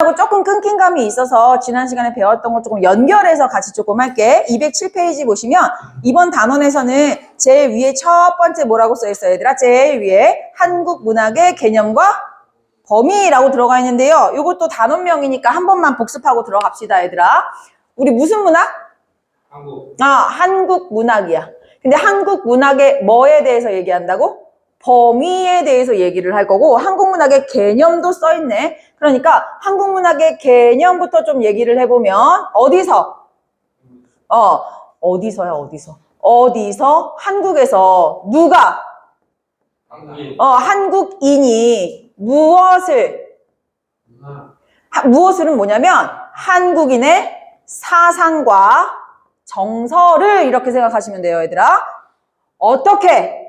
하고 조금 끊긴 감이 있어서 지난 시간에 배웠던 거 조금 연결해서 같이 조금 할게. 207페이지 보시면 이번 단원에서는 제일 위에 첫 번째 뭐라고 써있어요, 얘들아? 제일 위에 한국 문학의 개념과 범위라고 들어가 있는데요. 이것도 단원명이니까 한 번만 복습하고 들어갑시다, 얘들아. 우리 무슨 문학? 한국 문학이야. 근데 한국 문학의 뭐에 대해서 얘기한다고? 범위에 대해서 얘기를 할 거고, 한국 문학의 개념도 써있네. 그러니까 한국 문학의 개념부터 좀 얘기를 해보면 어디서? 어디서야, 어디서? 어디서? 한국에서 누가? 한국인이 무엇을? 무엇을은 뭐냐면 한국인의 사상과 정서를 이렇게 생각하시면 돼요, 얘들아. 어떻게?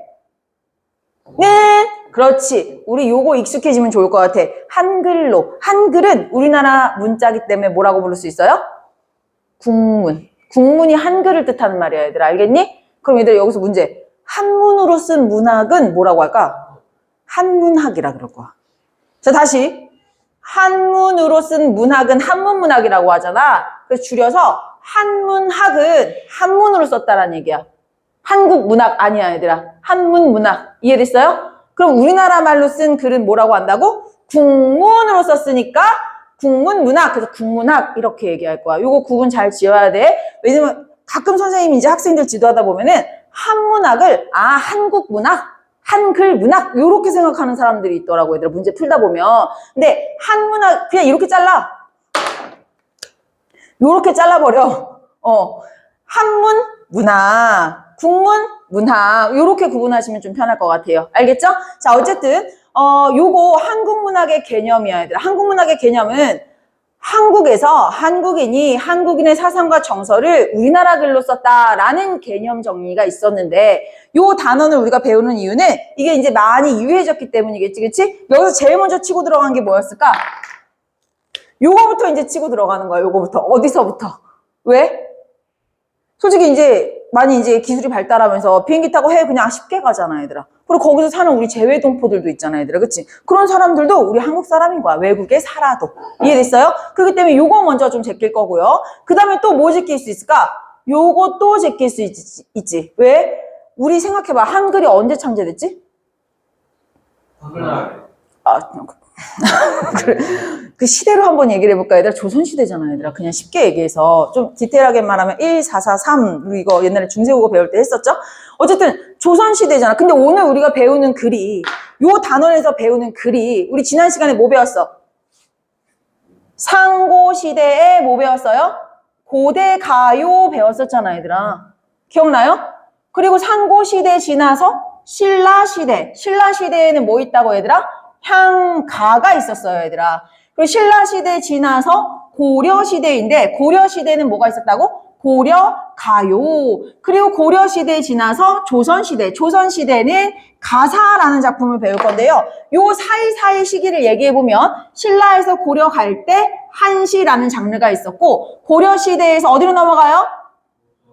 그렇지. 우리 요거 익숙해지면 좋을 것 같아. 한글로. 한글은 우리나라 문자기 때문에 뭐라고 부를 수 있어요? 국문. 국문이 한글을 뜻하는 말이야, 얘들아. 알겠니? 그럼 얘들아 여기서 문제. 한문으로 쓴 문학은 뭐라고 할까? 한문학이라 그럴 거야. 자, 다시. 한문으로 쓴 문학은 한문문학이라고 하잖아. 그래서 줄여서 한문학은 한문으로 썼다라는 얘기야. 한국 문학 아니야, 얘들아. 한문 문학. 이해됐어요? 그럼 우리나라 말로 쓴 글은 뭐라고 한다고? 국문으로 썼으니까 국문 문학. 그래서 국문학 이렇게 얘기할 거야. 요거 구분 잘 지어야 돼. 왜냐면 가끔 선생님이 이제 학생들 지도하다 보면은 한문학을 한국 문학, 한글 문학 요렇게 생각하는 사람들이 있더라고, 얘들아. 문제 풀다 보면. 근데 한문학 그냥 이렇게 잘라. 요렇게 잘라버려. 한문 문학, 국문 문학 요렇게 구분하시면 좀 편할 것 같아요. 알겠죠? 자, 어쨌든 요거 한국 문학의 개념이야, 얘들아. 한국 문학의 개념은 한국에서 한국인이 한국인의 사상과 정서를 우리나라 글로 썼다라는 개념 정리가 있었는데, 요 단어를 우리가 배우는 이유는 이게 이제 많이 유해졌기 때문이겠지, 그치? 여기서 제일 먼저 치고 들어간 게 뭐였을까? 요거부터 이제 치고 들어가는 거야, 요거부터. 어디서부터? 왜? 솔직히 이제 많이 이제 기술이 발달하면서 비행기 타고 해외 그냥 쉽게 가잖아, 얘들아. 그리고 거기서 사는 우리 재외동포들도 있잖아, 얘들아. 그치? 그런 사람들도 우리 한국 사람인 거야. 외국에 살아도. 이해됐어요? 그렇기 때문에 요거 먼저 좀 제낄 거고요. 그 다음에 또 뭐 제낄 수 있을까? 요거 또 제낄 수 있지. 왜? 우리 생각해봐. 한글이 언제 창제됐지? 그 시대로 한번 얘기를 해볼까, 얘들아? 조선시대잖아, 얘들아. 그냥 쉽게 얘기해서. 좀 디테일하게 말하면 1443, 우리 이거 옛날에 중세국어 배울 때 했었죠? 어쨌든 조선시대잖아. 근데 오늘 우리가 배우는 글이, 요 단원에서 배우는 글이, 우리 지난 시간에 뭐 배웠어? 상고시대에 뭐 배웠어요? 고대가요 배웠었잖아, 얘들아. 기억나요? 그리고 상고시대 지나서 신라시대. 신라시대에는 뭐 있다고, 얘들아? 향가가 있었어요, 얘들아. 그리고 신라시대 지나서 고려시대인데, 고려시대는 뭐가 있었다고? 고려가요. 그리고 고려시대 지나서 조선시대. 조선시대는 가사라는 작품을 배울 건데요. 요 사이사이 시기를 얘기해보면 신라에서 고려 갈 때 한시라는 장르가 있었고, 고려시대에서 어디로 넘어가요?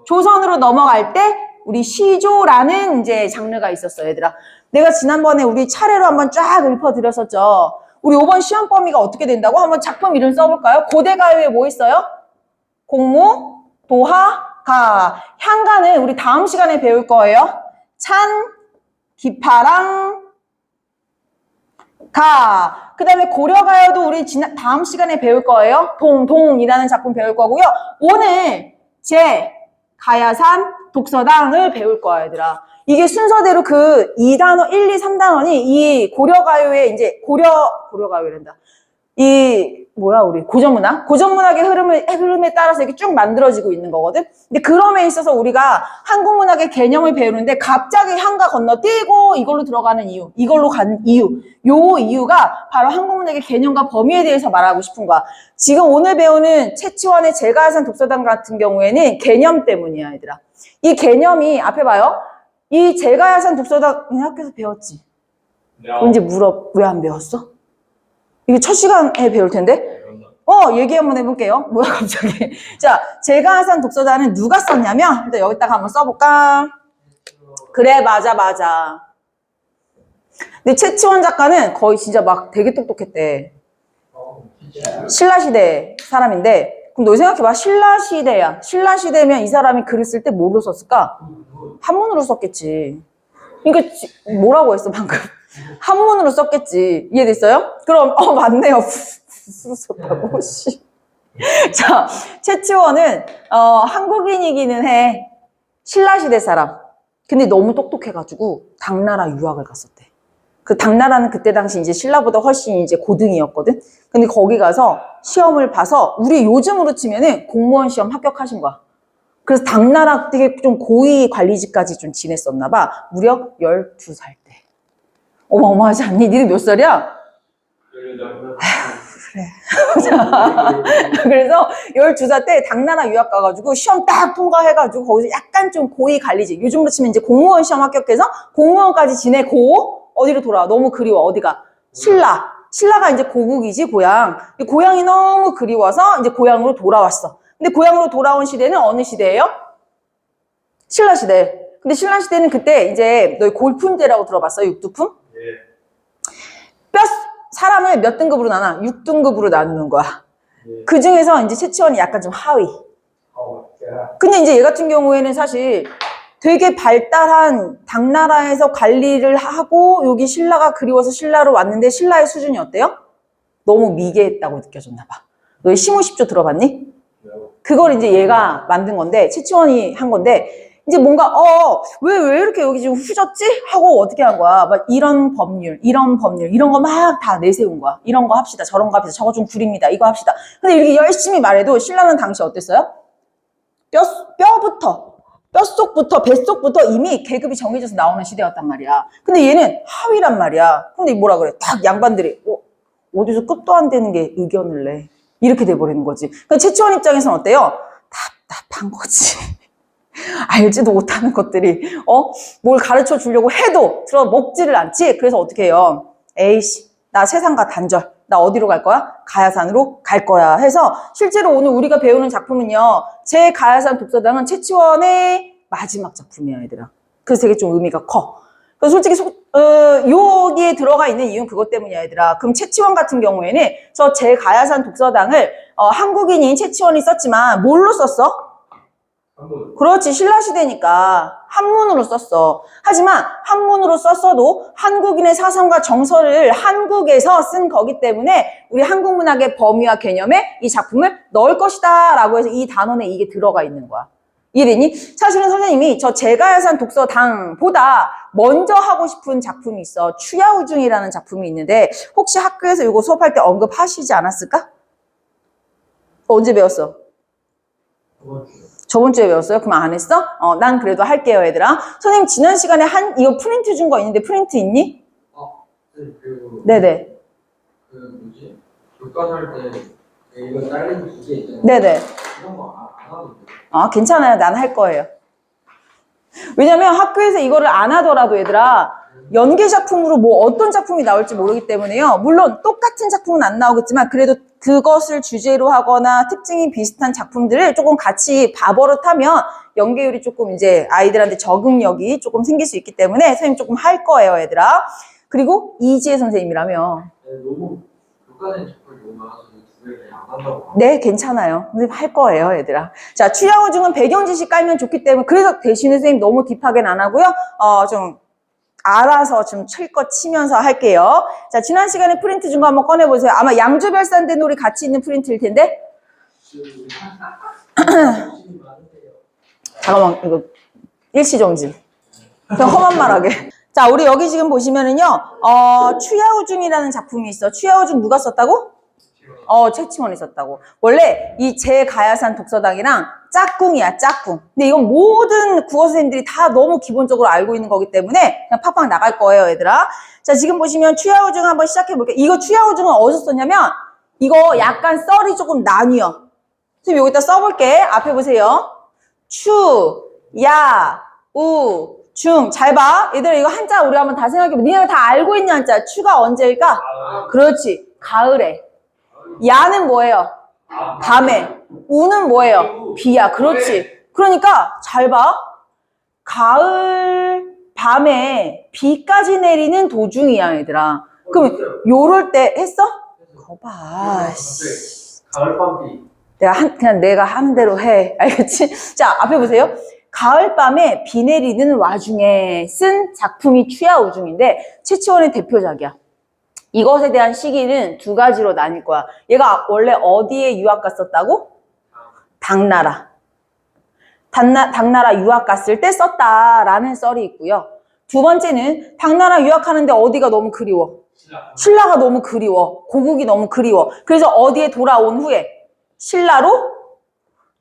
조선으로 넘어갈 때 우리 시조라는 이제 장르가 있었어요, 얘들아. 내가 지난번에 우리 차례로 한번 쫙 읊어드렸었죠. 우리 이번 시험 범위가 어떻게 된다고? 한번 작품 이름 써볼까요? 고대가요에 뭐 있어요? 공무, 도하, 가. 향가는 우리 다음 시간에 배울 거예요. 찬, 기파랑, 가. 그 다음에 고려가요도 우리 다음 시간에 배울 거예요. 동이라는 작품 배울 거고요. 오늘 가야산 독서당을 배울 거야, 얘들아. 이게 순서대로 그 2단원, 1, 2, 3단원이 이 고려가요의 이제 고려가요란다. 우리 고전문학의 흐름에 따라서 이렇게 쭉 만들어지고 있는 거거든. 근데 그럼에 있어서 우리가 한국 문학의 개념을 배우는데 갑자기 향가 건너뛰고 이걸로 들어가는 이유, 이걸로 간 이유, 요 이유가 바로 한국 문학의 개념과 범위에 대해서 말하고 싶은 거야. 지금 오늘 배우는 채치원의 제가야산 독서당 같은 경우에는 개념 때문이야, 얘들아. 이 개념이 앞에 봐요. 이 제가야산 독서당 학교에서 배웠지? 언제 물어? 왜 안 배웠어? 이게 첫 시간에 배울 텐데? 얘기 한번 해볼게요. 뭐야, 갑자기. 자, 제가야산 독서단은 누가 썼냐면, 일단 여기다가 한번 써볼까? 그래, 맞아. 근데 채치원 작가는 거의 진짜 막 되게 똑똑했대. 신라시대 사람인데, 그럼 너 생각해봐. 신라시대야. 신라시대면 이 사람이 글을 쓸 때 뭐로 썼을까? 한문으로 썼겠지. 그러니까 뭐라고 했어 방금? 한문으로 썼겠지. 이해됐어요? 그럼 맞네요. 부스로 썼다고. 씨. 자, 최치원은 한국인이기는 해. 신라시대 사람. 근데 너무 똑똑해가지고 당나라 유학을 갔었대. 그 당나라는 그때 당시 이제 신라보다 훨씬 이제 고등이었거든. 근데 거기 가서 시험을 봐서 우리 요즘으로 치면은 공무원 시험 합격하신 거야. 그래서 당나라 되게 좀 고위 관리직까지 좀 지냈었나 봐. 무려 12살 때. 어마어마하지 않니? 니는 몇 살이야? 그래. 자, 그래서 12살 때 당나라 유학 가가지고 시험 딱 통과해가지고 거기서 약간 좀 고위 관리직. 요즘으로 치면 이제 공무원 시험 합격해서 공무원까지 지내고 어디로 돌아와? 너무 그리워. 어디가? 신라. 신라가 이제 고국이지, 고향. 고향이 너무 그리워서 이제 고향으로 돌아왔어. 근데 고향으로 돌아온 시대는 어느 시대예요? 신라시대. 근데 신라시대는 그때 이제 너희 골품제라고 들어봤어? 육두품? 뼈, 사람을 몇 등급으로 나눠? 6등급으로 나누는 거야. 그 중에서 이제 최치원이 약간 좀 하위. 근데 이제 얘 같은 경우에는 사실 되게 발달한 당나라에서 관리를 하고 여기 신라가 그리워서 신라로 왔는데 신라의 수준이 어때요? 너무 미개했다고 느껴졌나 봐. 너 시무십조 들어봤니? 그걸 이제 얘가 만든 건데 최치원이 한 건데 이제 뭔가 왜 이렇게 여기 지금 후졌지? 하고 어떻게 한 거야? 막 이런 법률 이런 거 막 다 내세운 거야. 이런 거 합시다. 저런 거 합시다. 저거 좀 구립니다. 이거 합시다. 근데 이렇게 열심히 말해도 신라는 당시 어땠어요? 뼛속부터 뱃속부터 이미 계급이 정해져서 나오는 시대였단 말이야. 근데 얘는 하위란 말이야. 근데 뭐라 그래? 딱 양반들이 어디서 끝도 안 되는 게 의견을 내. 이렇게 돼버리는 거지. 그러니까 최치원 입장에서는 어때요? 답답한 거지. 알지도 못하는 것들이 뭘 가르쳐 주려고 해도 들어먹지를 않지. 그래서 어떻게 해요? 에이씨, 나 세상과 단절. 나 어디로 갈 거야? 가야산으로 갈 거야 해서 실제로 오늘 우리가 배우는 작품은요. 제 가야산 독서당은 최치원의 마지막 작품이야, 얘들아. 그래서 되게 좀 의미가 커. 그래서 솔직히 여기에 들어가 있는 이유는 그것 때문이야, 얘들아. 그럼 최치원 같은 경우에는 저 제 가야산 독서당을 한국인인 최치원이 썼지만 뭘로 썼어? 한문. 그렇지, 신라시대니까 한문으로 썼어. 하지만 한문으로 썼어도 한국인의 사상과 정서를 한국에서 쓴 거기 때문에 우리 한국 문학의 범위와 개념에 이 작품을 넣을 것이다 라고 해서 이 단원에 이게 들어가 있는 거야. 이해되니? 사실은 선생님이 저 제가야산 독서당보다 먼저 하고 싶은 작품이 있어. 추야우중이라는 작품이 있는데 혹시 학교에서 이거 수업할 때 언급하시지 않았을까? 언제 배웠어? 저번 주에 배웠어요? 그럼 안 했어? 난 그래도 할게요, 얘들아. 선생님, 지난 시간에 이거 프린트 준 거 있는데 프린트 있니? 네네. 교과서 할 때 이거 잘린 기계 있잖아요. 네네. 이런 거 안 하도 돼요? 괜찮아요. 난 할 거예요. 왜냐면 학교에서 이거를 안 하더라도 얘들아, 연계 작품으로 뭐 어떤 작품이 나올지 모르기 때문에요. 물론 똑같은 작품은 안 나오겠지만 그래도 그것을 주제로 하거나 특징이 비슷한 작품들을 조금 같이 봐버릇하면 연계율이 조금 이제 아이들한테 적응력이 조금 생길 수 있기 때문에 선생님 조금 할 거예요, 얘들아. 그리고 이지혜 선생님이라며. 네, 너무 교과된 작품이 너무 많아서 안 한다고. 네, 괜찮아요. 근데 할 거예요, 얘들아. 자, 추야오중은 배경 지식 깔면 좋기 때문에 그래서 대신에 선생님 너무 딥하게는 안 하고요. 좀 알아서 좀 칠것 치면서 할게요. 자, 지난 시간에 프린트 준 거 한번 꺼내보세요. 아마 양주별산대 놀이 같이 있는 프린트일 텐데. 잠깐만, 이거 일시정지. 그냥 험한 말하게. 자, 우리 여기 지금 보시면은요, 추야오중이라는 작품이 있어. 추야오중 누가 썼다고? 최치원이 썼다고. 원래 이 제가야산 독서당이랑 짝꿍이야, 짝꿍. 근데 이건 모든 국어 선생님들이 다 너무 기본적으로 알고 있는 거기 때문에 그냥 팍팍 나갈 거예요, 얘들아. 자, 지금 보시면 추야오중 한번 시작해 볼게요. 이거 추야오중은 어디서 썼냐면 이거 약간 썰이 조금 나뉘어. 선생님 여기다 써볼게. 앞에 보세요. 추, 야, 우, 중. 잘 봐. 얘들아 이거 한자 우리 한번 다 생각해봐. 니네가 다 알고 있는 한자. 추가 언제일까? 그렇지. 가을에. 야는 뭐예요? 밤에. 우는 뭐예요? 비야. 그렇지. 그러니까 잘 봐. 가을 밤에 비까지 내리는 도중이야, 얘들아. 그럼 요럴 때 했어? 거봐. 가을밤비. 그냥 내가 하는 대로 해. 알겠지? 자, 앞에 보세요. 가을밤에 비 내리는 와중에 쓴 작품이 추야우중인데 채치원의 대표작이야. 이것에 대한 시기는 두 가지로 나뉠 거야. 얘가 원래 어디에 유학 갔었다고? 당나라. 당나라 유학 갔을 때 썼다라는 썰이 있고요. 두 번째는 당나라 유학하는데 어디가 너무 그리워? 신라가 너무 그리워. 고국이 너무 그리워. 그래서 어디에 돌아온 후에? 신라로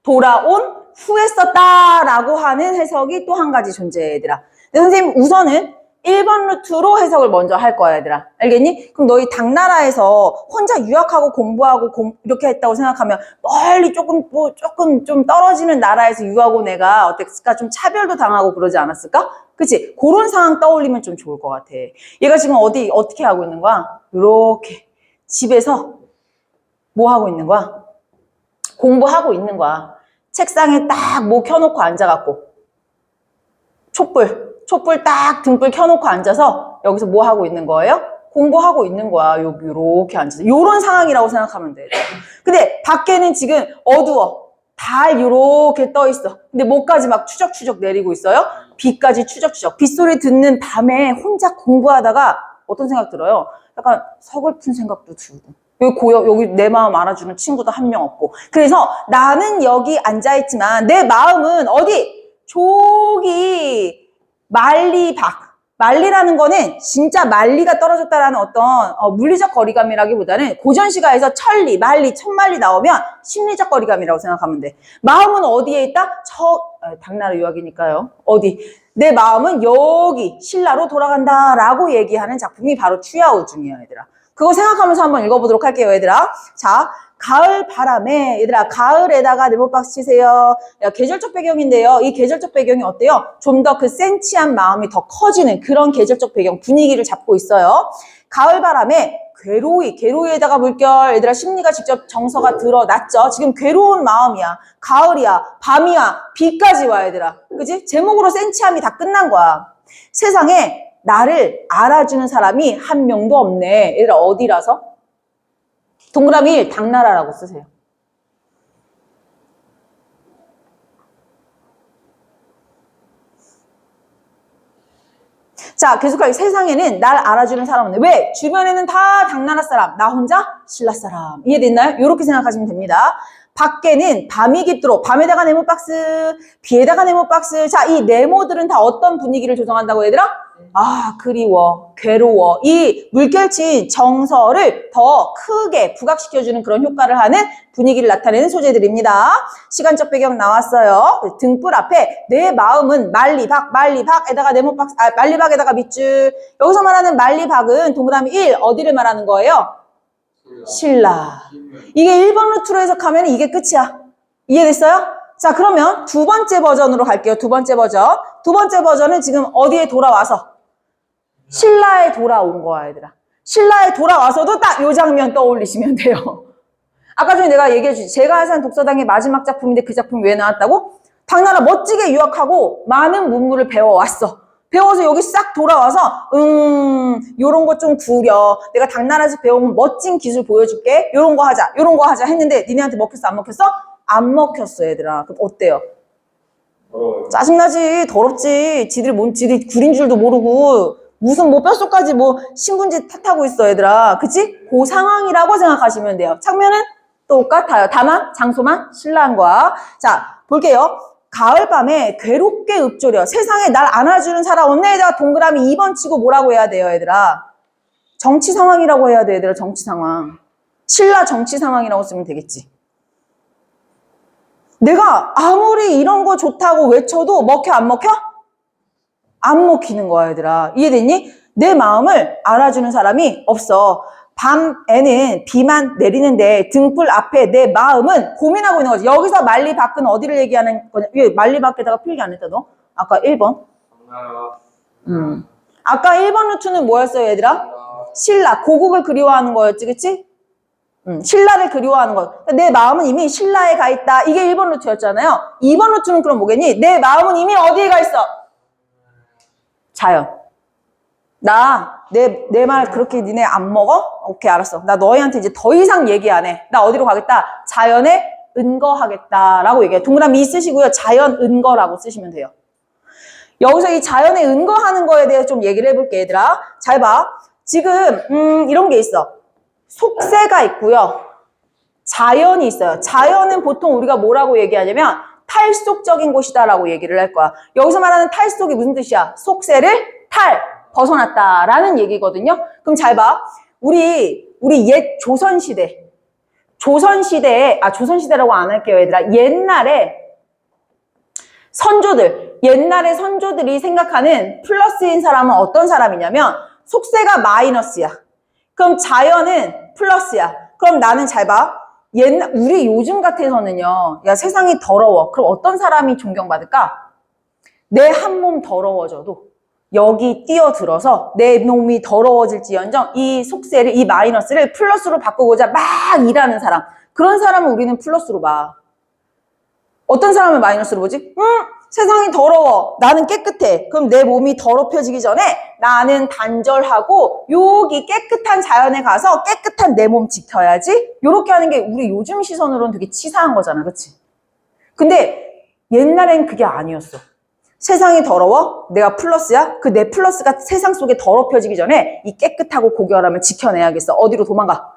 돌아온 후에 썼다라고 하는 해석이 또 한 가지 존재해, 얘들아. 근데 선생님 우선은 1번 루트로 해석을 먼저 할 거야, 얘들아. 알겠니? 그럼 너희 당나라에서 혼자 유학하고 공부하고 이렇게 했다고 생각하면 멀리 조금 좀 떨어지는 나라에서 유학 온 애가 어땠을까? 좀 차별도 당하고 그러지 않았을까? 그치? 그런 상황 떠올리면 좀 좋을 것 같아. 얘가 지금 어떻게 하고 있는 거야? 이렇게 집에서 뭐 하고 있는 거야? 공부하고 있는 거야. 책상에 딱 뭐 켜놓고 앉아갖고 촛불 딱 등불 켜놓고 앉아서 여기서 뭐 하고 있는 거예요? 공부하고 있는 거야. 여기 이렇게 앉아서. 요런 상황이라고 생각하면 돼. 근데 밖에는 지금 어두워. 달 이렇게 떠 있어. 근데 뭐까지 막 추적추적 내리고 있어요? 비까지 추적추적. 빗소리 듣는 밤에 혼자 공부하다가 어떤 생각 들어요? 약간 서글픈 생각도 들고. 여기 내 마음 알아주는 친구도 한 명 없고. 그래서 나는 여기 앉아있지만 내 마음은 어디? 저기 만리라는 거는 진짜 만리가 떨어졌다라는 어떤 물리적 거리감이라기보다는 고전시가에서 천리, 만리, 천만리 나오면 심리적 거리감이라고 생각하면 돼. 마음은 어디에 있다? 당나라 유학이니까요. 어디? 내 마음은 여기 신라로 돌아간다라고 얘기하는 작품이 바로 추야우중이야, 얘들아. 그거 생각하면서 한번 읽어보도록 할게요, 얘들아. 자, 가을 바람에, 얘들아, 가을에다가 네모박스 치세요. 계절적 배경인데요. 이 계절적 배경이 어때요? 좀 더 그 센치한 마음이 더 커지는 그런 계절적 배경, 분위기를 잡고 있어요. 가을 바람에 괴로이에다가 물결, 얘들아, 심리가 직접 정서가 드러났죠. 지금 괴로운 마음이야. 가을이야. 밤이야. 비까지 와, 얘들아. 그지? 제목으로 센치함이 다 끝난 거야. 세상에 나를 알아주는 사람이 한 명도 없네. 얘들아, 어디라서? 동그라미 1, 당나라라고 쓰세요. 자, 계속하게 세상에는 날 알아주는 사람 없네. 왜? 주변에는 다 당나라 사람, 나 혼자 신라 사람. 이해됐나요? 이렇게 생각하시면 됩니다. 밖에는 밤이 깊도록, 밤에다가 네모박스, 비에다가 네모박스. 자, 이 네모들은 다 어떤 분위기를 조성한다고 얘들아? 아, 그리워, 괴로워. 이 물결친 정서를 더 크게 부각시켜주는 그런 효과를 하는 분위기를 나타내는 소재들입니다. 시간적 배경 나왔어요. 등불 앞에 내 마음은 만리박에다가 네모박스, 만리박에다가 밑줄. 여기서 말하는 만리박은 동그라미 1, 어디를 말하는 거예요? 신라. 이게 1번 루트로 해석하면 이게 끝이야. 이해됐어요? 자, 그러면 두 번째 버전으로 갈게요. 두 번째 버전. 두 번째 버전은 지금 어디에 돌아와서? 신라에 돌아온 거야, 얘들아. 신라에 돌아와서도 딱 이 장면 떠올리시면 돼요. 아까 전에 내가 얘기해주지. 제가 산 독서당의 마지막 작품인데 그 작품이 왜 나왔다고? 당나라 멋지게 유학하고 많은 문물을 배워왔어. 배워서 여기 싹 돌아와서 요런 거 좀 구려. 내가 당나라에서 배운 멋진 기술 보여줄게. 요런 거 하자 했는데 니네한테 먹혔어, 안 먹혔어? 안 먹혔어, 얘들아. 그럼 어때요? 짜증나지, 더럽지. 지들 구린 줄도 모르고 무슨 뭐 뼛속까지 뭐 신분지 탓하고 있어, 얘들아. 그치? 그 상황이라고 생각하시면 돼요. 장면은 똑같아요. 다만 장소만 신라한 거야. 자, 볼게요. 가을밤에 괴롭게 읊조려. 세상에 날 안아주는 사람 없네. 얘들아, 동그라미 2번 치고 뭐라고 해야 돼요, 얘들아? 정치 상황이라고 해야 돼, 얘들아. 정치 상황. 신라 정치 상황이라고 쓰면 되겠지. 내가 아무리 이런 거 좋다고 외쳐도 먹혀, 안 먹혀? 안 먹히는 거야, 얘들아. 이해됐니? 내 마음을 알아주는 사람이 없어. 밤에는 비만 내리는데 등불 앞에 내 마음은 고민하고 있는 거지. 여기서 만리박은 어디를 얘기하는 거냐? 왜 만리박에다가 필기 안 했다, 너? 아까 1번. 아까 1번 루트는 뭐였어요, 얘들아? 신라. 고국을 그리워하는 거였지, 그치? 신라를 그리워하는 것. 내 마음은 이미 신라에 가 있다. 이게 1번 루트였잖아요. 2번 루트는 그럼 뭐겠니? 내 마음은 이미 어디에 가 있어? 자연. 내 말 그렇게 니네 안 먹어? 오케이, 알았어. 나 너희한테 이제 더 이상 얘기 안 해. 나 어디로 가겠다? 자연에 은거하겠다라고 얘기해. 동그라미 쓰시고요. 자연 은거라고 쓰시면 돼요. 여기서 이 자연에 은거하는 거에 대해서 좀 얘기를 해볼게, 얘들아. 잘 봐. 지금 이런 게 있어. 속세가 있고요. 자연이 있어요. 자연은 보통 우리가 뭐라고 얘기하냐면 탈속적인 곳이다라고 얘기를 할 거야. 여기서 말하는 탈속이 무슨 뜻이야? 속세를 벗어났다라는 얘기거든요. 그럼 잘 봐. 우리 옛 조선시대라고 안 할게요, 얘들아. 옛날에 선조들이 생각하는 플러스인 사람은 어떤 사람이냐면 속세가 마이너스야. 그럼 자연은 플러스야. 그럼 나는 잘 봐. 우리 요즘 같아서는요. 야, 세상이 더러워. 그럼 어떤 사람이 존경받을까? 내 한 몸 더러워져도 여기 뛰어들어서 내 몸이 더러워질지언정 이 속세를, 이 마이너스를 플러스로 바꾸고자 막 일하는 사람. 그런 사람은 우리는 플러스로 봐. 어떤 사람을 마이너스로 보지? 세상이 더러워. 나는 깨끗해. 그럼 내 몸이 더럽혀지기 전에 나는 단절하고 여기 깨끗한 자연에 가서 깨끗한 내 몸 지켜야지. 이렇게 하는 게 우리 요즘 시선으로는 되게 치사한 거잖아. 그치? 근데 옛날엔 그게 아니었어. 세상이 더러워? 내가 플러스야? 그 내 플러스가 세상 속에 더럽혀지기 전에 이 깨끗하고 고결함을 지켜내야겠어. 어디로 도망가?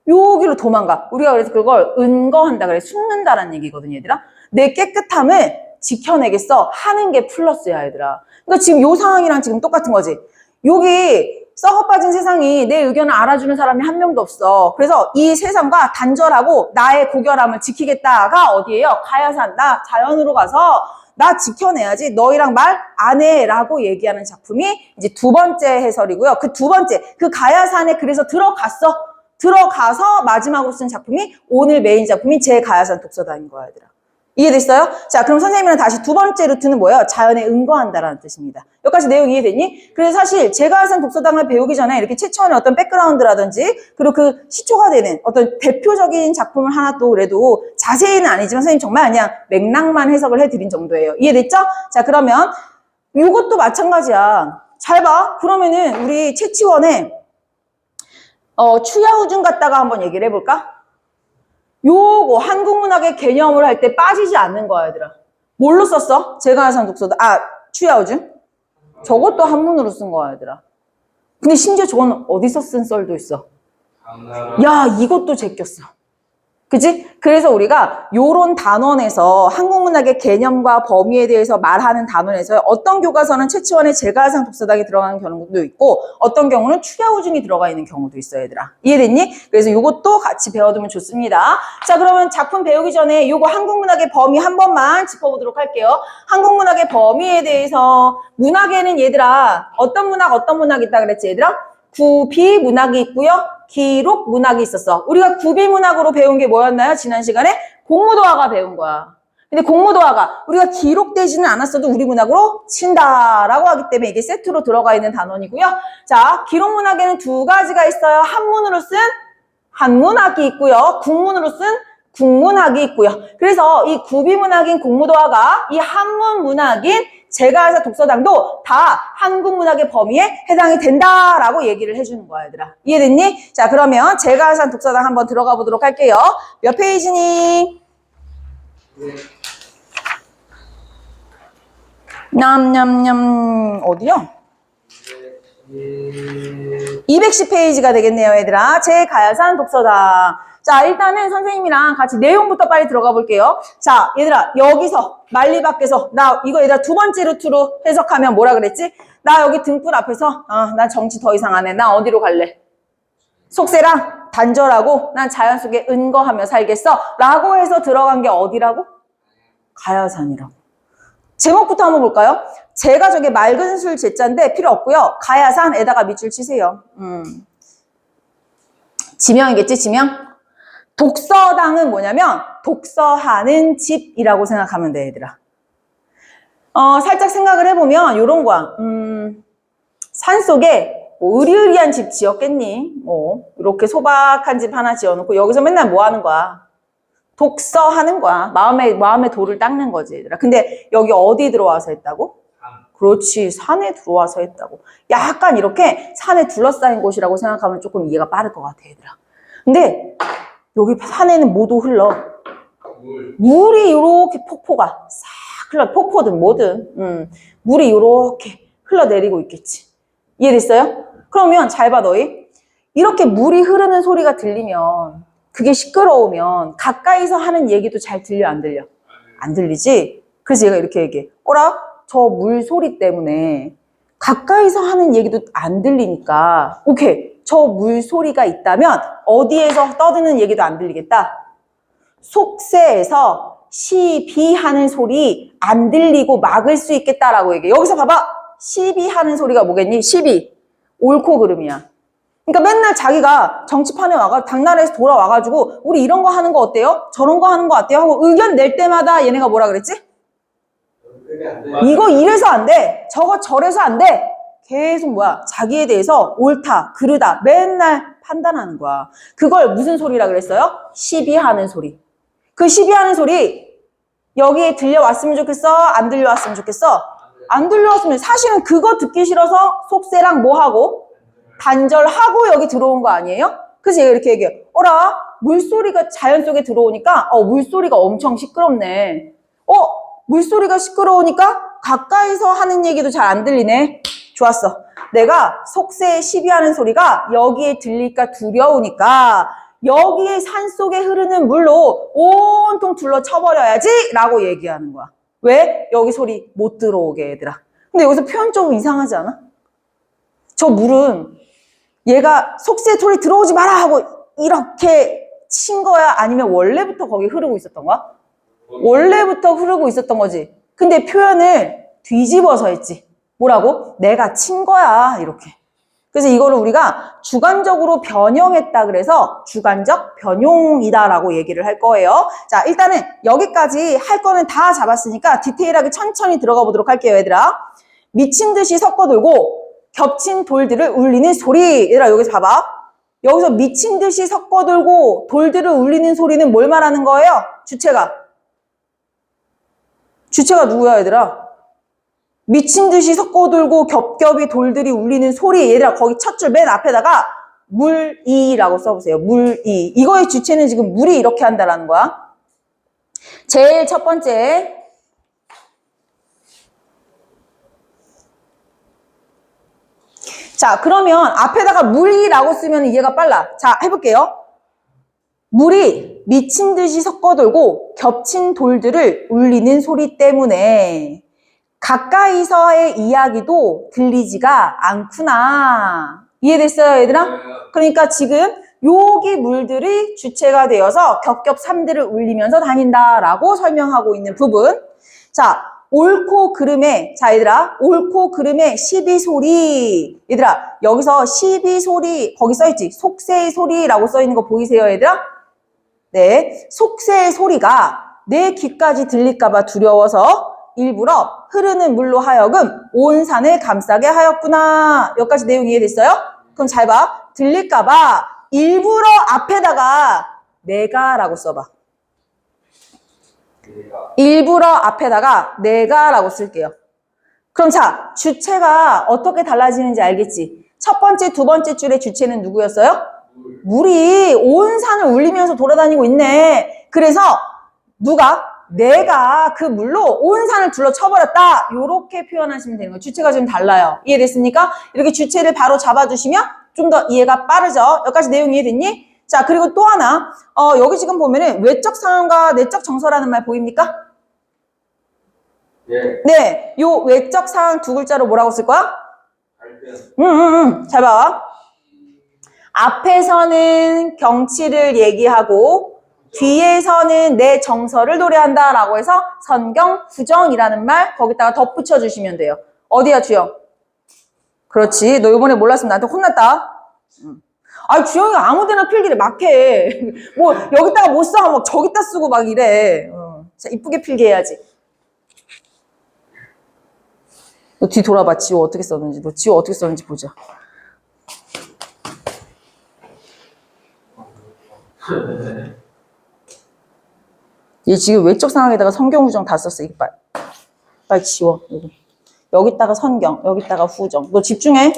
여기로 도망가. 우리가 그래서 그걸 은거한다 그래. 숨는다라는 얘기거든, 얘들아. 내 깨끗함을 지켜내겠어 하는 게 플러스야, 얘들아. 그러니까 지금 요 상황이랑 지금 똑같은 거지. 여기 썩어 빠진 세상이 내 의견을 알아주는 사람이 한 명도 없어. 그래서 이 세상과 단절하고 나의 고결함을 지키겠다가 어디예요? 가야산. 나 자연으로 가서 나 지켜내야지. 너희랑 말 안 해. 라고 얘기하는 작품이 이제 두 번째 해설이고요. 그 두 번째, 그 가야산에 그래서 들어가서 마지막으로 쓴 작품이 오늘 메인 작품이 제 가야산 독서단인 거야, 얘들아. 이해됐어요? 자, 그럼 선생님이랑 다시 두 번째 루트는 뭐예요? 자연에 은거한다라는 뜻입니다. 여기까지 내용 이해됐니? 그래서 사실 제가 가야산 독서단을 배우기 전에 이렇게 최초의 어떤 백그라운드라든지 그리고 그 시초가 되는 어떤 대표적인 작품을 하나 또 그래도 자세히는 아니지만 선생님 정말 그냥 맥락만 해석을 해드린 정도예요. 이해됐죠? 자, 그러면 이것도 마찬가지야. 잘 봐. 그러면은 우리 채치원에 추야우중 갖다가 한번 얘기를 해볼까? 요거 한국문학의 개념을 할 때 빠지지 않는 거야, 얘들아. 뭘로 썼어? 제가 하산 독서다. 추야우중? 저것도 한문으로 쓴 거야, 얘들아. 근데 심지어 저건 어디서 쓴 썰도 있어. 야, 이것도 제꼈어. 그치? 그래서 우리가 요런 단원에서 한국문학의 개념과 범위에 대해서 말하는 단원에서 어떤 교과서는 최치원의 제가상 독서당이 들어가는 경우도 있고 어떤 경우는 추야우중이 들어가 있는 경우도 있어요, 얘들아. 이해됐니? 그래서 요것도 같이 배워두면 좋습니다. 자, 그러면 작품 배우기 전에 요거 한국문학의 범위 한 번만 짚어보도록 할게요. 한국문학의 범위에 대해서 문학에는 얘들아 어떤 문학 있다 그랬지, 얘들아? 구비 문학이 있고요. 기록 문학이 있었어. 우리가 구비 문학으로 배운 게 뭐였나요? 지난 시간에 공무도화가 배운 거야. 근데 공무도화가 우리가 기록되지는 않았어도 우리 문학으로 친다라고 하기 때문에 이게 세트로 들어가 있는 단원이고요. 자, 기록 문학에는 두 가지가 있어요. 한문으로 쓴 한문학이 있고요. 국문으로 쓴 국문학이 있고요. 그래서 이 구비 문학인 공무도화가 이 한문 문학인 제가 해서 독서당도 다 한국 문학의 범위에 해당이 된다라고 얘기를 해주는 거야, 얘들아. 이해됐니? 자, 그러면 제가 해서 독서당 한번 들어가 보도록 할게요. 몇 페이지니? 냠냠냠 어디요? 210페이지가 되겠네요, 얘들아. 제 가야산 독서당. 자, 일단은 선생님이랑 같이 내용부터 빨리 들어가 볼게요. 자, 얘들아, 여기서, 만리 밖에서, 나 이거 얘들아 두 번째 루트로 해석하면 뭐라 그랬지? 나 여기 등불 앞에서, 난 정치 더 이상 안 해. 나 어디로 갈래? 속세랑 단절하고, 난 자연 속에 은거하며 살겠어. 라고 해서 들어간 게 어디라고? 가야산이라고. 제목부터 한번 볼까요? 제가 저게 맑은 술 제자인데 필요 없고요. 가야산에다가 밑줄 치세요. 지명이겠지, 지명? 독서당은 뭐냐면 독서하는 집이라고 생각하면 돼, 얘들아. 살짝 생각을 해보면 요런 거야. 산속에 뭐 으리으리한 집 지었겠니? 이렇게 소박한 집 하나 지어놓고 여기서 맨날 뭐 하는 거야? 독서하는 거야. 마음의 돌을 닦는 거지, 얘들아. 근데 여기 어디 들어와서 했다고? 그렇지. 산에 들어와서 했다고. 약간 이렇게 산에 둘러싸인 곳이라고 생각하면 조금 이해가 빠를 것 같아, 얘들아. 근데 여기 산에는 뭐도 흘러. 물이 이렇게 폭포가 싹 흘러. 폭포든 뭐든. 물이 이렇게 흘러내리고 있겠지. 이해됐어요? 그러면 잘 봐, 너희. 이렇게 물이 흐르는 소리가 들리면 그게 시끄러우면 가까이서 하는 얘기도 잘 들려, 안 들려? 안 들리지? 그래서 얘가 이렇게 얘기해. 어라? 저 물 소리 때문에 가까이서 하는 얘기도 안 들리니까 오케이. 저 물 소리가 있다면 어디에서 떠드는 얘기도 안 들리겠다? 속세에서 시비하는 소리 안 들리고 막을 수 있겠다라고 얘기해. 여기서 봐봐. 시비하는 소리가 뭐겠니? 시비. 옳고 그름이야. 그러니까 맨날 자기가 정치판에 당나라에서 돌아와가지고 우리 이런 거 하는 거 어때요? 저런 거 하는 거 어때요? 하고 의견 낼 때마다 얘네가 뭐라 그랬지? 이거 이래서 안 돼. 저거 저래서 안 돼. 계속 뭐야? 자기에 대해서 옳다, 그르다 맨날 판단하는 거야. 그걸 무슨 소리라 그랬어요? 시비하는 소리. 그 시비하는 소리 여기에 들려왔으면 좋겠어? 안 들려왔으면 좋겠어? 안 들려왔으면 사실은 그거 듣기 싫어서 속세랑 뭐 하고? 단절하고 여기 들어온 거 아니에요? 그래서 얘가 이렇게 얘기해. 어라? 물소리가 자연 속에 들어오니까 물소리가 엄청 시끄럽네. 물소리가 시끄러우니까 가까이서 하는 얘기도 잘 안 들리네. 좋았어. 내가 속세에 시비하는 소리가 여기에 들릴까 두려우니까 여기에 산속에 흐르는 물로 온통 둘러쳐버려야지 라고 얘기하는 거야. 왜? 여기 소리 못 들어오게, 얘들아. 근데 여기서 표현 좀 이상하지 않아? 저 물은 얘가 속세 소리 들어오지 마라 하고 이렇게 친 거야? 아니면 원래부터 거기 흐르고 있었던 거야? 원래부터 흐르고 있었던 거지. 근데 표현을 뒤집어서 했지. 뭐라고? 내가 친 거야, 이렇게. 그래서 이거를 우리가 주관적으로 변형했다 그래서 주관적 변용이다라고 얘기를 할 거예요. 자, 일단은 여기까지 할 거는 다 잡았으니까 디테일하게 천천히 들어가 보도록 할게요, 얘들아. 미친 듯이 섞어들고 겹친 돌들을 울리는 소리. 얘들아, 여기서 봐봐. 여기서 미친 듯이 섞어들고 돌들을 울리는 소리는 뭘 말하는 거예요? 주체가 누구야, 얘들아? 미친 듯이 섞어들고 겹겹이 돌들이 울리는 소리. 얘들아, 거기 첫 줄 맨 앞에다가 물이라고 써보세요. 물이. 이거의 주체는 지금 물이 이렇게 한다라는 거야. 제일 첫 번째. 자, 그러면 앞에다가 물이라고 쓰면 이해가 빨라. 자, 해볼게요. 물이 미친 듯이 섞어돌고 겹친 돌들을 울리는 소리 때문에 가까이서의 이야기도 들리지가 않구나. 이해됐어요, 얘들아? 그러니까 지금 여기 물들이 주체가 되어서 겹겹 산들을 울리면서 다닌다라고 설명하고 있는 부분. 자, 옳고 그름의, 자, 얘들아, 옳고 그름의 시비소리. 얘들아, 여기서 시비소리, 거기 써있지? 속세의 소리라고 써있는 거 보이세요, 얘들아? 네, 속세의 소리가 내 귀까지 들릴까봐 두려워서 일부러 흐르는 물로 하여금 온 산을 감싸게 하였구나. 여기까지 내용 이해됐어요? 그럼 잘 봐. 들릴까봐 일부러 앞에다가 내가라고 써봐. 일부러 앞에다가 내가라고 쓸게요. 그럼 자, 주체가 어떻게 달라지는지 알겠지? 첫 번째, 두 번째 줄의 주체는 누구였어요? 물이 온 산을 울리면서 돌아다니고 있네. 그래서 내가 그 물로 온 산을 둘러쳐버렸다. 이렇게 표현하시면 되는 거예요. 주체가 좀 달라요. 이해됐습니까? 이렇게 주체를 바로 잡아주시면 좀 더 이해가 빠르죠. 여기까지 내용 이해됐니? 자, 그리고 또 하나. 여기 지금 보면은 외적 상황과 내적 정서라는 말 보입니까? 예. 네. 요 외적 상황 두 글자로 뭐라고 쓸 거야? 잘 봐. 앞에서는 경치를 얘기하고 뒤에서는 내 정서를 노래한다라고 해서 선경구정이라는 말 거기다가 덧붙여 주시면 돼요. 어디야, 주영? 그렇지. 너 이번에 몰랐으면 나한테 혼났다. 주영이가 아무데나 필기를 막 해. 뭐 여기다가 못 써. 막 저기다 쓰고 막 이래. 자, 이쁘게 필기해야지. 너 뒤 돌아봐. 지호 어떻게 썼는지. 너 지호 어떻게 썼는지 보자. 얘 지금 외적 상황에다가 성경구정 다 썼어. 이거 빨리 지워. 이거. 여기다가 선경, 여기다가 후정. 너 집중해.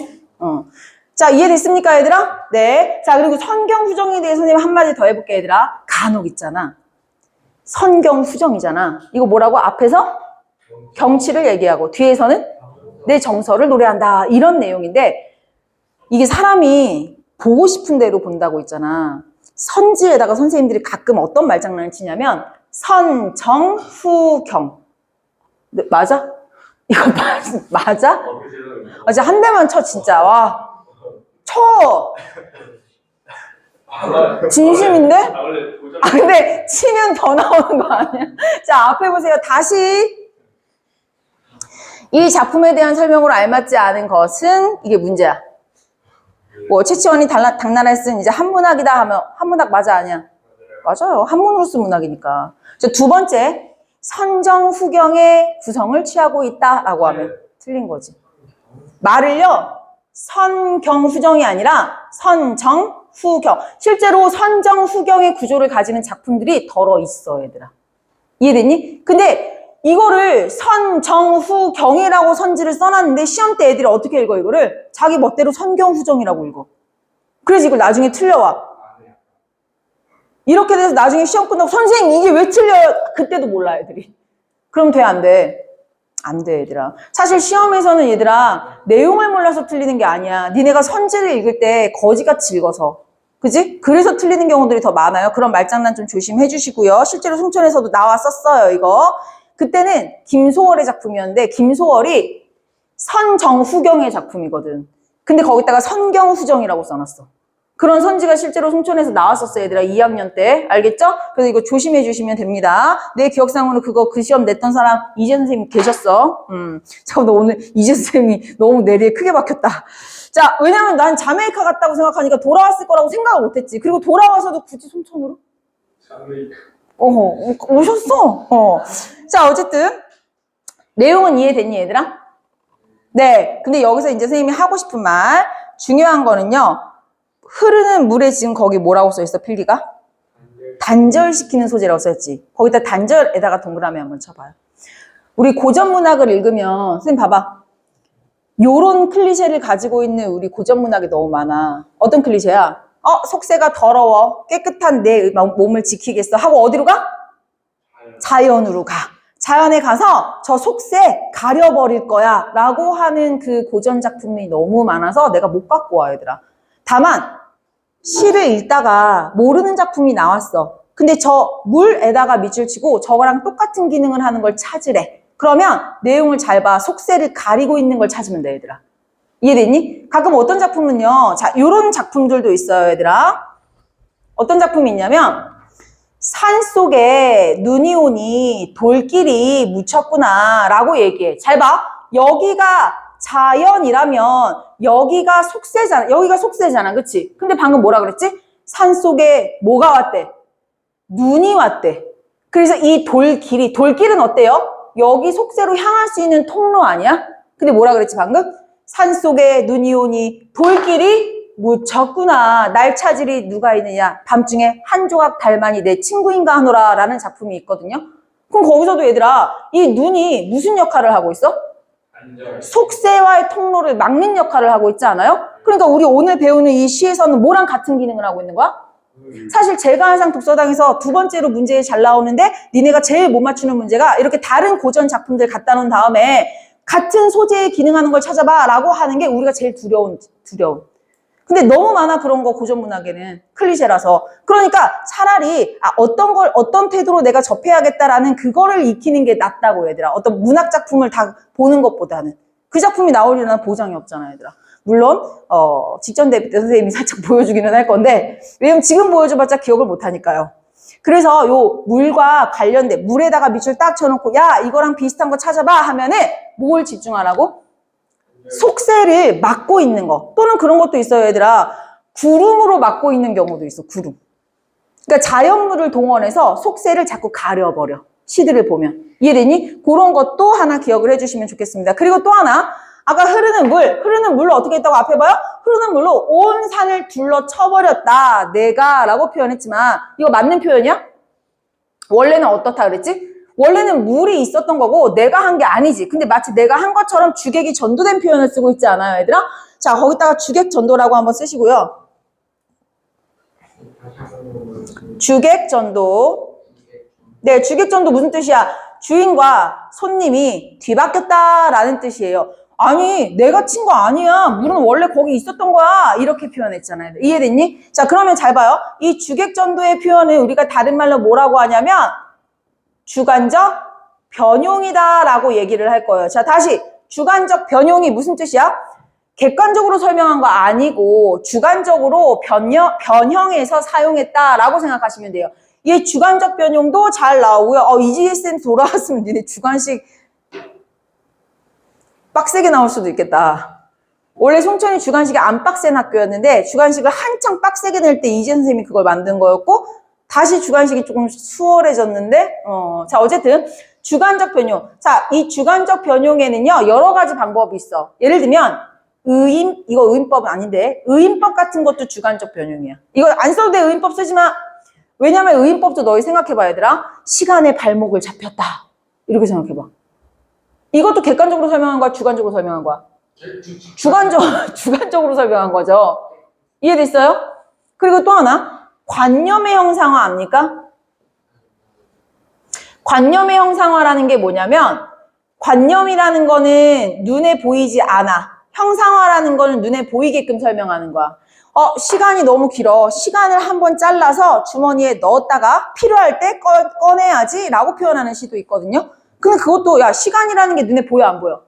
자, 이해됐습니까, 얘들아? 네. 자, 그리고 선경, 후정에 대해 선생님 한마디 더 해볼게, 얘들아. 간혹 있잖아. 선경, 후정이잖아. 이거 뭐라고? 앞에서 경치를 얘기하고, 뒤에서는 내 정서를 노래한다. 이런 내용인데, 이게 사람이 보고 싶은 대로 본다고 있잖아. 선지에다가 선생님들이 가끔 어떤 말장난을 치냐면, 선, 정, 후, 경. 네, 맞아? 이거 맞아? 진짜 한 대만 쳐, 진짜. 와. 쳐! 진심인데? 근데 치면 더 나오는 거 아니야? 자, 앞에 보세요. 다시. 이 작품에 대한 설명으로 알맞지 않은 것은 이게 문제야. 뭐 최치원이 당나라에 쓴 이제 한문학이다 하면 한문학 맞아 아니야? 맞아요. 한문으로 쓴 문학이니까. 두 번째, 선정후경의 구성을 취하고 있다라고 하면 틀린 거지. 말을요. 선경후정이 아니라 선정후경. 실제로 선정후경의 구조를 가지는 작품들이 덜어 있어, 얘들아. 이해됐니? 근데 이거를 선정후경이라고 선지를 써놨는데 시험 때 애들이 어떻게 읽어 이거를? 자기 멋대로 선경후정이라고 읽어. 그래서 이걸 나중에 틀려와. 이렇게 돼서 나중에 시험 끝나고 선생님 이게 왜 틀려요? 그때도 몰라 애들이. 그럼 돼 안 돼? 안 돼, 얘들아. 사실 시험에서는 얘들아 내용을 몰라서 틀리는 게 아니야. 니네가 선지를 읽을 때 거지같이 읽어서. 그지? 그래서 틀리는 경우들이 더 많아요. 그런 말장난 좀 조심해 주시고요. 실제로 송천에서도 나왔었어요, 이거. 그때는 김소월의 작품이었는데 김소월이 선정후경의 작품이거든. 근데 거기다가 선경후정이라고 써놨어. 그런 선지가 실제로 송천에서 나왔었어요, 얘들아. 2학년 때. 알겠죠? 그래서 이거 조심해 주시면 됩니다. 내 기억상으로 그 시험 냈던 사람 이재 선생님 계셨어. 잠깐, 너 오늘 이재 선생님이 너무 내리에 크게 박혔다. 자, 왜냐면 난 자메이카 갔다고 생각하니까 돌아왔을 거라고 생각을 못했지. 그리고 돌아와서도 굳이 송천으로? 자메이카. 오셨어. 자, 어쨌든 내용은 이해됐니, 얘들아? 네. 근데 여기서 이제 선생님이 하고 싶은 말, 중요한 거는요. 흐르는 물에 지금 거기 뭐라고 써있어, 필기가? 단절시키는 소재라고 써있지. 거기다 단절에다가 동그라미 한번 쳐봐요. 우리 고전문학을 읽으면 선생님 봐봐. 요런 클리셰를 가지고 있는 우리 고전문학이 너무 많아. 어떤 클리셰야? 속세가 더러워. 깨끗한 내 몸을 지키겠어. 하고 어디로 가? 자연으로 가. 자연에 가서 저 속세 가려버릴 거야. 라고 하는 그 고전 작품이 너무 많아서 내가 못 갖고 와, 얘들아. 다만 시를 읽다가 모르는 작품이 나왔어. 근데 저 물에다가 밑줄 치고 저거랑 똑같은 기능을 하는 걸 찾으래. 그러면 내용을 잘 봐. 속세를 가리고 있는 걸 찾으면 돼, 얘들아. 이해됐니? 가끔 어떤 작품은요. 자, 요런 작품들도 있어요, 얘들아. 어떤 작품이 있냐면 산속에 눈이 오니 돌길이 묻혔구나 라고 얘기해. 잘 봐. 여기가 자연이라면 여기가 속세잖아. 여기가 속세잖아. 그치? 근데 방금 뭐라 그랬지? 산속에 뭐가 왔대? 눈이 왔대. 그래서 이 돌길은 어때요? 여기 속세로 향할 수 있는 통로 아니야? 근데 뭐라 그랬지 방금? 산속에 눈이 오니 돌길이 묻혔구나. 날 찾으리 누가 있느냐. 밤중에 한 조각 달만이 내 친구인가 하노라 라는 작품이 있거든요. 그럼 거기서도 얘들아 이 눈이 무슨 역할을 하고 있어? 속세와의 통로를 막는 역할을 하고 있지 않아요? 그러니까 우리 오늘 배우는 이 시에서는 뭐랑 같은 기능을 하고 있는 거야? 사실 제가 항상 독서당에서 두 번째로 문제에 잘 나오는데 니네가 제일 못 맞추는 문제가 이렇게 다른 고전 작품들 갖다 놓은 다음에 같은 소재에 기능하는 걸 찾아봐 라고 하는 게 우리가 제일 두려운. 근데 너무 많아 그런 거 고전 문학에는 클리셰라서. 그러니까 차라리 어떤 태도로 내가 접해야겠다라는 그거를 익히는 게 낫다고 얘들아. 어떤 문학 작품을 다 보는 것보다는. 그 작품이 나오려는 보장이 없잖아 얘들아. 물론 직전 대비 때 선생님이 살짝 보여주기는 할 건데 왜냐면 지금 보여줘봤자 기억을 못하니까요. 그래서 요 물과 관련된 물에다가 밑줄 딱 쳐놓고 야 이거랑 비슷한 거 찾아봐 하면은 뭘 집중하라고? 속세를 막고 있는 거. 또는 그런 것도 있어요, 얘들아. 구름으로 막고 있는 경우도 있어, 구름. 그러니까 자연물을 동원해서 속세를 자꾸 가려버려. 시들을 보면. 이해되니? 그런 것도 하나 기억을 해주시면 좋겠습니다. 그리고 또 하나. 아까 흐르는 물로 어떻게 했다고 앞에 봐요? 흐르는 물로 온 산을 둘러쳐버렸다. 내가 라고 표현했지만 이거 맞는 표현이야? 원래는 어떻다 그랬지? 원래는 물이 있었던 거고 내가 한 게 아니지. 근데 마치 내가 한 것처럼 주객이 전도된 표현을 쓰고 있지 않아요, 얘들아? 자, 거기다가 주객 전도라고 한번 쓰시고요. 주객 전도. 네, 주객 전도 무슨 뜻이야? 주인과 손님이 뒤바뀌었다라는 뜻이에요. 아니, 내가 친 거 아니야. 물은 원래 거기 있었던 거야. 이렇게 표현했잖아요. 이해됐니? 자, 그러면 잘 봐요. 이 주객 전도의 표현을 우리가 다른 말로 뭐라고 하냐면 주관적 변용이다라고 얘기를 할 거예요. 자, 다시 주관적 변용이 무슨 뜻이야? 객관적으로 설명한 거 아니고 주관적으로 변형해서 사용했다라고 생각하시면 돼요. 이 주관적 변용도 잘 나오고요. EGSM 돌아왔으면 니네 주관식 빡세게 나올 수도 있겠다. 원래 송천이 주관식이 안 빡센 학교였는데 주관식을 한창 빡세게 낼 때 이재 선생님이 그걸 만든 거였고 다시 주관식이 조금 수월해졌는데 자, 어쨌든 주관적 변용. 자, 이 주관적 변용에는요 여러 가지 방법이 있어. 예를 들면 이거 의인법은 아닌데 의인법 같은 것도 주관적 변용이야. 이거 안 써도 돼. 의인법 쓰지 마. 왜냐면 의인법도 너희 생각해봐, 얘들아. 시간의 발목을 잡혔다. 이렇게 생각해봐. 이것도 객관적으로 설명한 거야? 주관적으로 설명한 거야? 주관적으로 설명한 거죠. 이해됐어요? 그리고 또 하나. 관념의 형상화 압니까? 관념의 형상화라는 게 뭐냐면 관념이라는 거는 눈에 보이지 않아. 형상화라는 거는 눈에 보이게끔 설명하는 거야. 시간이 너무 길어. 시간을 한번 잘라서 주머니에 넣었다가 필요할 때 꺼내야지 라고 표현하는 시도 있거든요. 근데 그것도 야 시간이라는 게 눈에 보여 안 보여?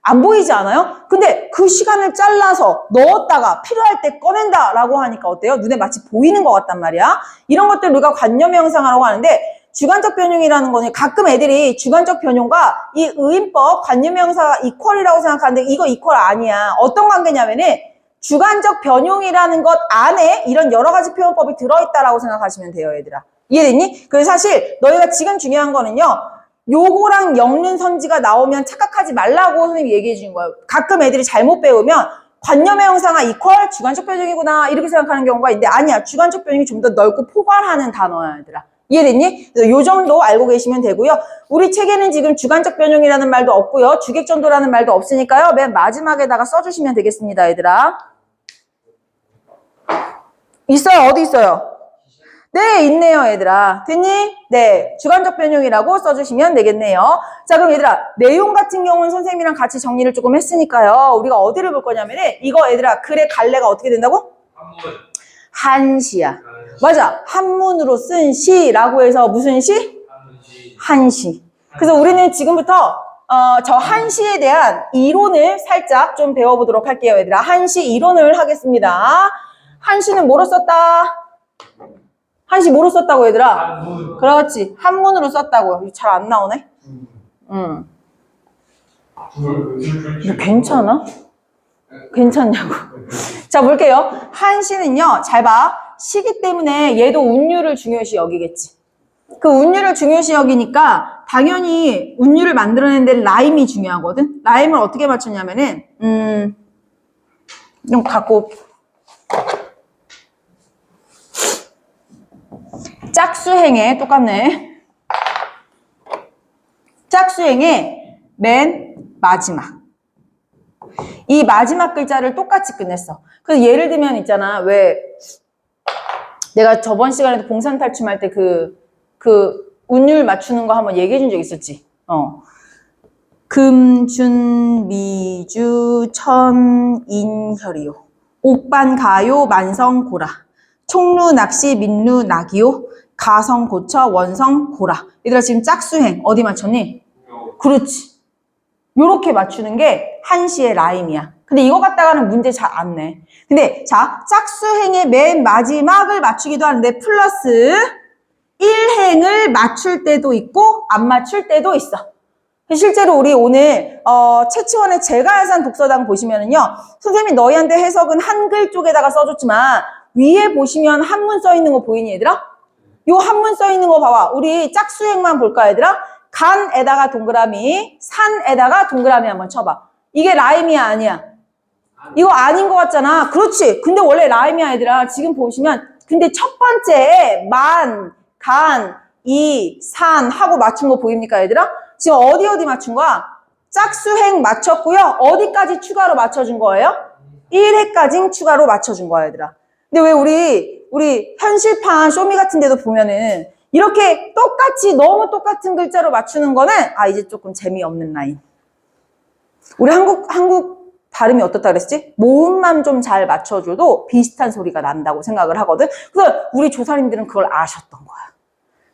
안 보이지 않아요? 근데 그 시간을 잘라서 넣었다가 필요할 때 꺼낸다 라고 하니까 어때요? 눈에 마치 보이는 것 같단 말이야. 이런 것들 우리가 관념의 형상화라고 하는데 주관적 변용이라는 거는 가끔 애들이 주관적 변용과 이 의인법 관념의 형상화 이퀄이라고 생각하는데 이거 이퀄 아니야. 어떤 관계냐면은 주관적 변용이라는 것 안에 이런 여러 가지 표현법이 들어있다라고 생각하시면 돼요, 얘들아. 이해됐니? 그래서 사실 너희가 지금 중요한 거는요. 요거랑 영륜 선지가 나오면 착각하지 말라고 선생님이 얘기해 주는 거예요. 가끔 애들이 잘못 배우면 관념의 형상화 이퀄 주관적 변용이구나 이렇게 생각하는 경우가 있는데 아니야. 주관적 변용이 좀 더 넓고 포괄하는 단어야, 얘들아. 이해됐니? 그래서 요 정도 알고 계시면 되고요. 우리 책에는 지금 주관적 변용이라는 말도 없고요. 주객전도라는 말도 없으니까요. 맨 마지막에다가 써주시면 되겠습니다, 얘들아. 있어요? 어디 있어요? 네, 있네요, 얘들아. 됐니? 네, 주관적 변용이라고 써주시면 되겠네요. 자, 그럼 얘들아, 내용 같은 경우는 선생님이랑 같이 정리를 조금 했으니까요. 우리가 어디를 볼 거냐면 이거 얘들아, 글의 갈래가 어떻게 된다고? 한시야. 맞아. 한문으로 쓴 시라고 해서 무슨 시? 한시. 그래서 우리는 지금부터 저 한시에 대한 이론을 살짝 좀 배워보도록 할게요, 얘들아. 한시 이론을 하겠습니다. 한시는 뭐로 썼다? 한시 뭐로 썼다고, 얘들아? 한문. 그렇지. 한문으로 썼다고. 잘 안 나오네? 이거 괜찮아? 괜찮냐고. 자, 볼게요. 한시는요, 잘 봐. 시기 때문에 얘도 운율을 중요시 여기겠지. 그 운율을 중요시 여기니까 당연히 운율을 만들어내는데 라임이 중요하거든? 라임을 어떻게 맞췄냐면은, 좀 갖고, 짝수행에, 똑같네. 짝수행의 맨 마지막. 이 마지막 글자를 똑같이 끝냈어. 그래서 예를 들면 있잖아. 왜 내가 저번 시간에도 봉산탈춤할 때 그 운율 맞추는 거 한번 얘기해 준 적 있었지. 금, 준, 미, 주, 천, 인, 혈이요. 옥반, 가요, 만성, 고라. 총루, 낚시, 민루, 낙이요. 가성, 고처, 원성, 고라. 얘들아 지금 짝수행 어디 맞췄니? 그렇지. 요렇게 맞추는 게 한시의 라임이야. 근데 이거 갖다가는 문제 잘 안 내. 근데 자, 짝수행의 맨 마지막을 맞추기도 하는데 플러스 1행을 맞출 때도 있고 안 맞출 때도 있어. 실제로 우리 오늘 채치원의 제갈산 독서당 보시면은요. 선생님이 너희한테 해석은 한글 쪽에다가 써줬지만 위에 보시면 한문 써있는 거 보이니 얘들아? 요 한문 써있는 거 봐봐. 우리 짝수행만 볼까 얘들아? 간에다가 동그라미, 산에다가 동그라미 한번 쳐봐. 이게 라임이야 아니야? 이거 아닌 것 같잖아. 그렇지. 근데 원래 라임이야 얘들아. 지금 보시면 근데 첫 번째 만, 간, 이, 산 하고 맞춘 거 보입니까, 얘들아? 지금 어디 맞춘 거야? 짝수행 맞췄고요. 어디까지 추가로 맞춰준 거예요? 1회까지 추가로 맞춰준 거야, 얘들아. 근데 왜 우리 현실판 쇼미 같은 데도 보면은 이렇게 똑같이 너무 똑같은 글자로 맞추는 거는 이제 조금 재미없는 라인. 우리 한국 발음이 어떻다 그랬지? 모음만 좀 잘 맞춰줘도 비슷한 소리가 난다고 생각을 하거든. 그래서 우리 조사님들은 그걸 아셨던 거야.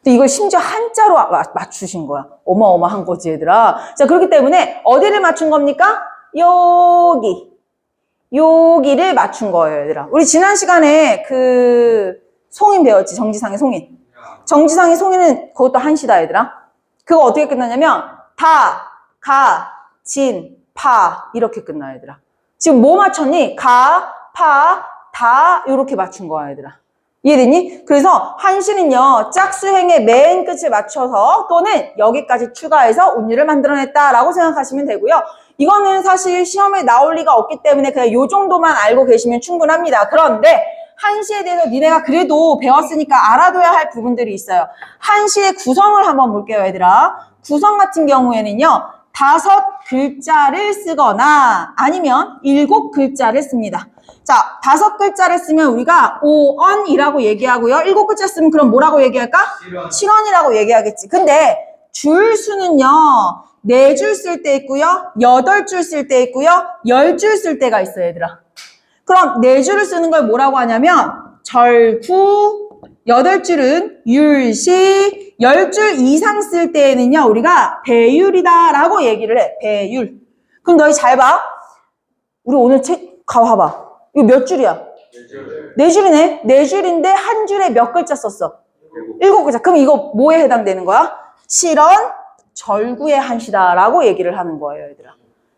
근데 이걸 심지어 한자로 맞추신 거야. 어마어마한 거지, 얘들아. 자, 그렇기 때문에 어디를 맞춘 겁니까? 여기를 맞춘 거예요, 얘들아. 우리 지난 시간에 송인 배웠지, 정지상의 송인. 정지상의 송인은 그것도 한시다, 얘들아. 그거 어떻게 끝나냐면 다, 가, 진, 파 이렇게 끝나, 얘들아. 지금 뭐 맞췄니? 가, 파, 다 이렇게 맞춘 거야, 얘들아. 이해됐니? 그래서 한시는요, 짝수행의 맨 끝을 맞춰서 또는 여기까지 추가해서 운율을 만들어냈다라고 생각하시면 되고요. 이거는 사실 시험에 나올 리가 없기 때문에 그냥 요 정도만 알고 계시면 충분합니다. 그런데 한시에 대해서 니네가 그래도 배웠으니까 알아둬야 할 부분들이 있어요. 한시의 구성을 한번 볼게요, 얘들아. 구성 같은 경우에는요, 5글자를 쓰거나 아니면 7글자를 씁니다. 자, 5글자를 쓰면 우리가 5언이라고 얘기하고요. 7글자 쓰면 그럼 뭐라고 얘기할까? 7언이라고 얘기하겠지. 근데 줄 수는요, 4줄 쓸 때 있고요, 8줄 쓸 때 있고요, 10줄 쓸 때가 있어요, 얘들아. 그럼 4줄을 쓰는 걸 뭐라고 하냐면 절구, 8줄은 율시, 10줄 이상 쓸 때에는요, 우리가 배율이다라고 얘기를 해. 배율. 그럼 너희 잘 봐. 우리 오늘 책 가봐봐. 이거 몇 줄이야? 4줄이네. 4줄인데 한 줄에 몇 글자 썼어? 7글자. 그럼 이거 뭐에 해당되는 거야? 7원 절구의 한시다라고 얘기를 하는 거예요, 얘들아.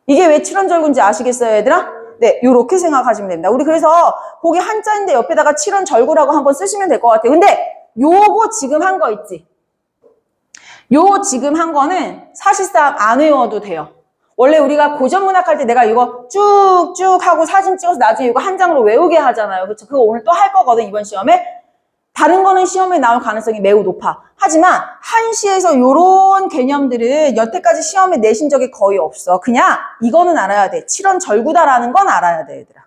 이게 왜 7원 절구인지 아시겠어요, 얘들아? 네, 요렇게 생각하시면 됩니다. 우리 그래서 거기 한자인데 옆에다가 7원 절구라고 한번 쓰시면 될 것 같아요. 근데 요거 지금 한 거 있지? 요 지금 한 거는 사실상 안 외워도 돼요. 원래 우리가 고전문학 할 때 내가 이거 쭉쭉 하고 사진 찍어서 나중에 이거 한 장으로 외우게 하잖아요. 그렇죠? 그거 오늘 또 할 거거든, 이번 시험에. 다른 거는 시험에 나올 가능성이 매우 높아. 하지만 한시에서 요런 개념들은 여태까지 시험에 내신 적이 거의 없어. 그냥 이거는 알아야 돼. 7원 절구다라는 건 알아야 돼, 얘들아.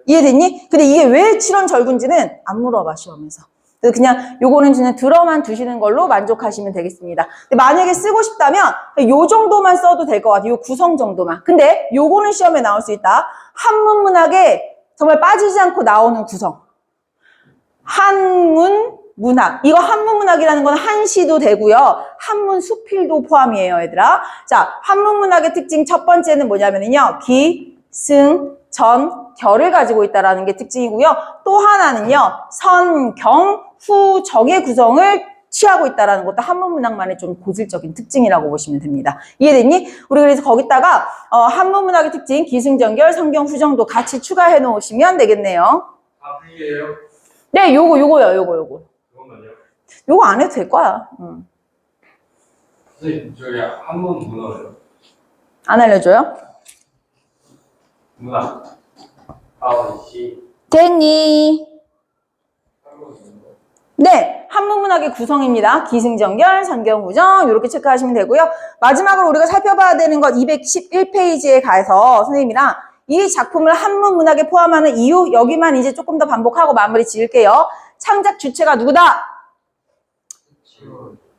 이해됐니? 근데 이게 왜 7원 절구인지는 안 물어봐, 시험에서. 그래서 그냥 요거는 그냥 들어만 두시는 걸로 만족하시면 되겠습니다. 근데 만약에 쓰고 싶다면 요 정도만 써도 될 것 같아요. 요 구성 정도만. 근데 요거는 시험에 나올 수 있다. 한문문학에 정말 빠지지 않고 나오는 구성. 한문문학. 이거 한문문학이라는 건 한시도 되고요. 한문수필도 포함이에요, 얘들아. 자, 한문문학의 특징 첫 번째는 뭐냐면요. 기, 승, 전, 결을 가지고 있다는 게 특징이고요. 또 하나는요. 선, 경, 후, 정의 구성을 취하고 있다는 것도 한문문학만의 좀 고질적인 특징이라고 보시면 됩니다. 이해됐니? 우리 그래서 거기다가 한문문학의 특징, 기승전결, 성경, 후정도 같이 추가해 놓으시면 되겠네요. 다 풀이에요? 네, 요거요. 그건가요? 요거 안 해도 될 거야. 선생님, 저기 한문 문어요. 안 알려줘요? 문화. 시. 됐니? 네, 한문문학의 구성입니다. 기승전결, 선경후정 이렇게 체크하시면 되고요. 마지막으로 우리가 살펴봐야 되는 것 211페이지에 가서 선생님이랑 이 작품을 한문문학에 포함하는 이유 여기만 이제 조금 더 반복하고 마무리 지을게요. 창작 주체가 누구다?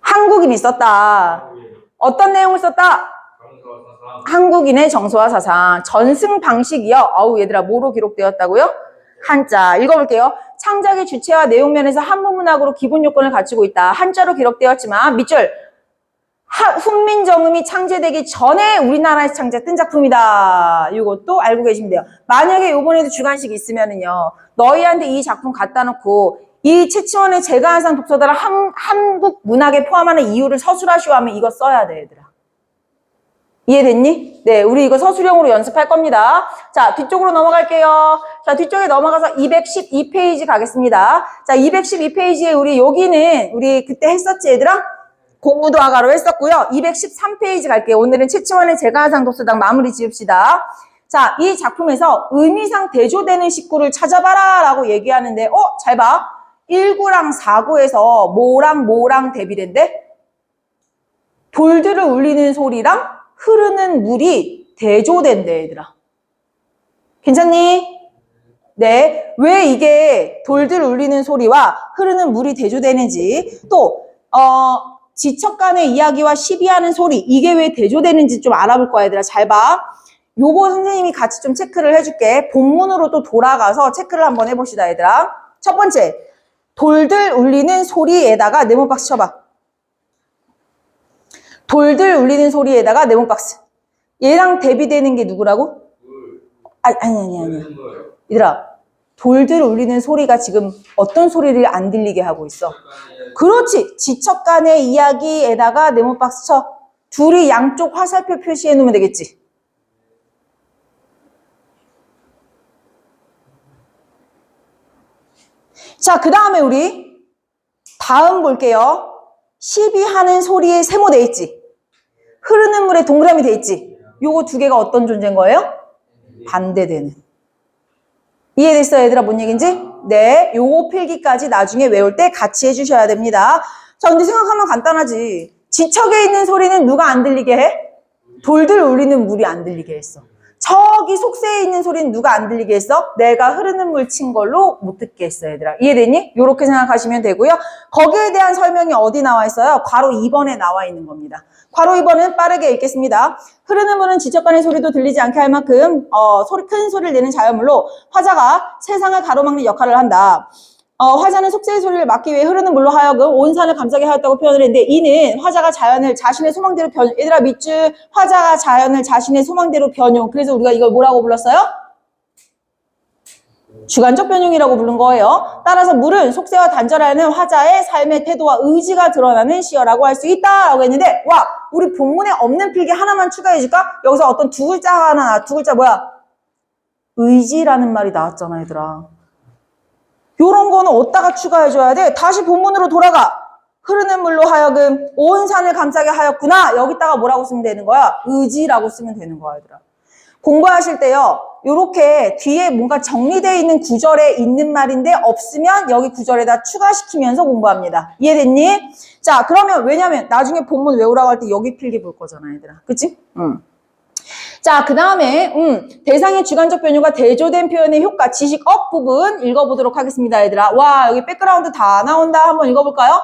한국인이 썼다. 어떤 내용을 썼다? 한국인의 정서와 사상. 전승 방식이요. 어우 얘들아 뭐로 기록되었다고요? 한자. 읽어볼게요. 창작의 주체와 내용 면에서 한문문학으로 기본 요건을 갖추고 있다. 한자로 기록되었지만 밑줄 훈민정음이 창제되기 전에 우리나라에서 창제된 작품이다. 이것도 알고 계시면 돼요. 만약에 요번에도 주관식 있으면은요. 너희한테 이 작품 갖다 놓고 이 최치원의 제가한상 독서다를 한국 문학에 포함하는 이유를 서술하시오 하면 이거 써야 돼, 얘들아. 이해됐니? 네, 우리 이거 서술형으로 연습할 겁니다. 자, 뒤쪽으로 넘어갈게요. 자, 뒤쪽에 넘어가서 212페이지 가겠습니다. 자, 212페이지에 우리 여기는 우리 그때 했었지, 얘들아? 공부도 아가로 했었고요. 213페이지 갈게요. 오늘은 최치원의 제가한상 독서당 마무리 지읍시다. 자, 이 작품에서 의미상 대조되는 식구를 찾아봐라 라고 얘기하는데 잘 봐. 1구랑 4구에서 뭐랑 대비된대? 돌들을 울리는 소리랑 흐르는 물이 대조된대, 얘들아. 괜찮니? 네. 왜 이게 돌들 울리는 소리와 흐르는 물이 대조되는지, 또, 지척간의 이야기와 시비하는 소리, 이게 왜 대조되는지 좀 알아볼 거야, 얘들아. 잘 봐. 요거 선생님이 같이 좀 체크를 해줄게. 본문으로 또 돌아가서 체크를 한번 해봅시다, 얘들아. 첫 번째, 돌들 울리는 소리에다가 네모 박스 쳐봐. 돌들 울리는 소리에다가 네모 박스. 얘랑 대비되는 게 누구라고? 아니. 얘들아, 돌들 울리는 소리가 지금 어떤 소리를 안 들리게 하고 있어? 그렇지. 지척간의 이야기에다가 네모 박스 쳐. 둘이 양쪽 화살표 표시해 놓으면 되겠지. 자, 그 다음에 우리 다음 볼게요. 시비하는 소리에 세모돼 있지. 흐르는 물에 동그라미 돼 있지. 요거 두 개가 어떤 존재인 거예요? 반대되는. 이해됐어요, 얘들아? 뭔 얘기인지? 네, 요거 필기까지 나중에 외울 때 같이 해주셔야 됩니다. 자, 근데 생각하면 간단하지. 지척에 있는 소리는 누가 안 들리게 해? 돌들 울리는 물이 안 들리게 했어. 저기 속세에 있는 소리는 누가 안 들리게 했어? 내가 흐르는 물 친 걸로 못 듣게 했어, 얘들아. 이해됐니? 요렇게 생각하시면 되고요. 거기에 대한 설명이 어디 나와 있어요? 괄호 2번에 나와 있는 겁니다. 괄호 2번은 빠르게 읽겠습니다. 흐르는 물은 지척간의 소리도 들리지 않게 할 만큼 큰 소리를 내는 자연물로 화자가 세상을 가로막는 역할을 한다. 화자는 속세의 소리를 막기 위해 흐르는 물로 하여금 온 산을 감싸게 하였다고 표현을 했는데, 이는 화자가 자연을 자신의 소망대로 변용. 얘들아, 밑줄 화자가 자연을 자신의 소망대로 변용. 그래서 우리가 이걸 뭐라고 불렀어요? 주관적 변용이라고 부른 거예요. 따라서 물은 속세와 단절하는 화자의 삶의 태도와 의지가 드러나는 시어라고 할 수 있다라고 했는데, 와, 우리 본문에 없는 필기 하나만 추가해줄까? 여기서 어떤 두 글자 하나, 두 글자 뭐야? 의지라는 말이 나왔잖아, 얘들아. 요런 거는 어디다가 추가해줘야 돼? 다시 본문으로 돌아가. 흐르는 물로 하여금 온 산을 감싸게 하였구나. 여기다가 뭐라고 쓰면 되는 거야? 의지라고 쓰면 되는 거야, 얘들아. 공부하실 때요, 요렇게 뒤에 뭔가 정리되어 있는 구절에 있는 말인데 없으면 여기 구절에다 추가시키면서 공부합니다. 이해됐니? 자, 그러면 왜냐면 나중에 본문 외우라고 할 때 여기 필기 볼 거잖아, 얘들아. 그치? 자, 그 다음에 대상의 주관적 변효가 대조된 표현의 효과, 지식 업 부분 읽어보도록 하겠습니다, 얘들아. 와, 여기 백그라운드 다 나온다. 한번 읽어볼까요?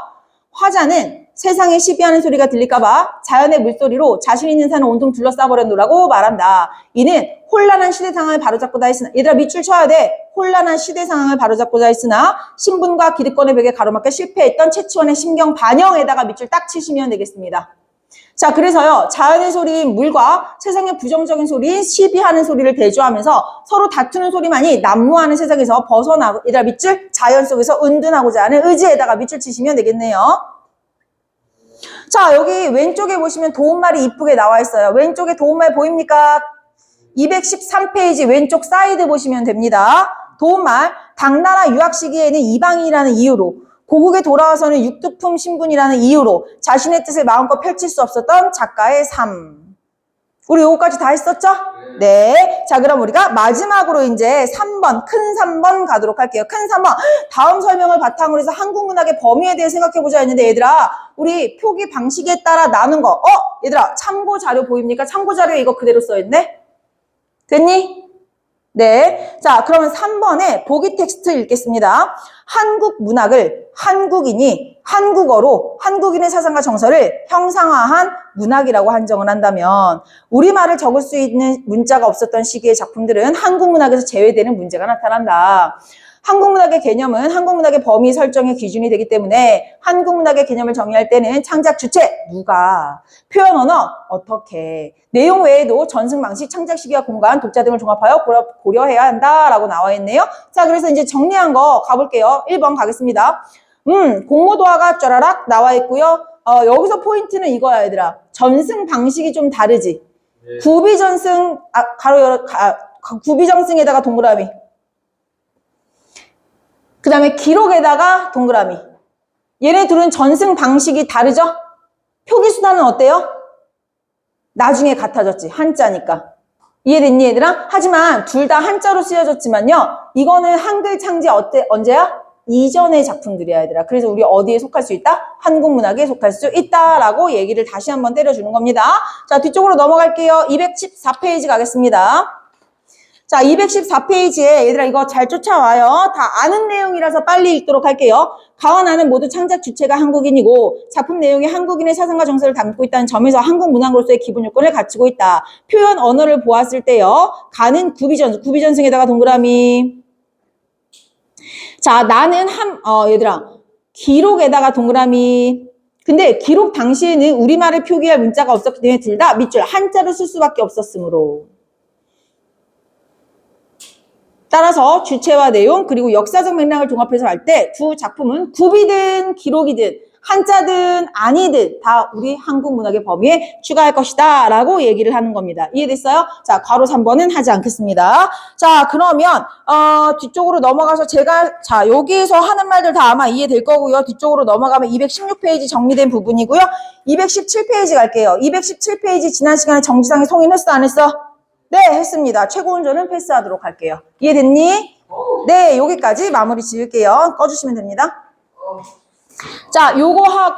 화자는 세상에 시비하는 소리가 들릴까봐 자연의 물소리로 자신 있는 산을 온통 둘러싸버렸노라고 말한다. 이는 혼란한 시대 상황을 바로잡고자 했으나, 얘들아 밑줄 쳐야 돼. 혼란한 시대 상황을 바로잡고자 했으나 신분과 기득권의 벽에 가로막혀 실패했던 최치원의 심경 반영에다가 밑줄 딱 치시면 되겠습니다. 자, 그래서요, 자연의 소리인 물과 세상의 부정적인 소리인 시비하는 소리를 대조하면서 서로 다투는 소리만이 난무하는 세상에서 벗어나고, 얘들아 밑줄, 자연 속에서 은둔하고자 하는 의지에다가 밑줄 치시면 되겠네요. 자, 여기 왼쪽에 보시면 도움말이 이쁘게 나와 있어요. 왼쪽에 도움말 보입니까? 213페이지 왼쪽 사이드 보시면 됩니다. 도움말, 당나라 유학 시기에는 이방인이라는 이유로, 고국에 돌아와서는 육두품 신분이라는 이유로 자신의 뜻을 마음껏 펼칠 수 없었던 작가의 삶. 우리 요거까지 다 했었죠? 네. 자, 그럼 우리가 마지막으로 이제 3번, 큰 3번 가도록 할게요. 큰 3번. 다음 설명을 바탕으로 해서 한국 문학의 범위에 대해 생각해보자 했는데, 얘들아, 우리 표기 방식에 따라 나눈 거. 얘들아, 참고 자료 보입니까? 참고 자료에 이거 그대로 써있네? 됐니? 네. 자, 그러면 3번에 보기 텍스트 읽겠습니다. 한국 문학을 한국인이 한국어로 한국인의 사상과 정서를 형상화한 문학이라고 한정을 한다면, 우리말을 적을 수 있는 문자가 없었던 시기의 작품들은 한국 문학에서 제외되는 문제가 나타난다. 한국 문학의 개념은 한국 문학의 범위 설정의 기준이 되기 때문에 한국 문학의 개념을 정의할 때는 창작 주체, 누가, 표현 언어, 어떻게, 내용 외에도 전승 방식, 창작 시기와 공간, 독자 등을 종합하여 고려해야 한다라고 나와 있네요. 자, 그래서 이제 정리한 거 가볼게요. 1번 가겠습니다. 공모도화가 쫘라락 나와 있고요. 여기서 포인트는 이거야, 얘들아. 전승 방식이 좀 다르지. 네. 구비전승, 구비전승에다가 동그라미. 그 다음에 기록에다가 동그라미. 얘네 둘은 전승 방식이 다르죠? 표기수단은 어때요? 나중에 같아졌지. 한자니까. 이해됐니, 얘들아? 하지만 둘 다 한자로 쓰여졌지만요. 이거는 한글 창제 언제야? 이전의 작품들이야, 얘들아. 그래서 우리 어디에 속할 수 있다? 한국 문학에 속할 수 있다라고 얘기를 다시 한번 때려주는 겁니다. 자, 뒤쪽으로 넘어갈게요. 214페이지 가겠습니다. 자, 214페이지에 얘들아 이거 잘 쫓아와요. 다 아는 내용이라서 빨리 읽도록 할게요. 가와 나는 모두 창작 주체가 한국인이고 작품 내용이 한국인의 사상과 정서를 담고 있다는 점에서 한국 문학으로서의 기본 요건을 갖추고 있다. 표현 언어를 보았을 때요. 가는 구비전승에다가 동그라미. 자, 나는 얘들아 기록에다가 동그라미. 근데 기록 당시에는 우리말을 표기할 문자가 없었기 때문에 둘 다 밑줄 한자를 쓸 수밖에 없었으므로. 따라서 주체와 내용 그리고 역사적 맥락을 종합해서 할 때 두 작품은 구비든 기록이든 한자든 아니든 다 우리 한국 문학의 범위에 추가할 것이다 라고 얘기를 하는 겁니다. 이해됐어요? 자, 괄호 3번은 하지 않겠습니다. 자, 그러면 뒤쪽으로 넘어가서 자, 여기에서 하는 말들 다 아마 이해될 거고요. 뒤쪽으로 넘어가면 216페이지 정리된 부분이고요. 217페이지 갈게요. 217페이지 지난 시간에 정지상의 송인했어 안 했어? 네, 했습니다. 최고 운전은 패스하도록 할게요. 이해됐니? 네, 여기까지 마무리 지을게요. 꺼주시면 됩니다. 자, 요거 하고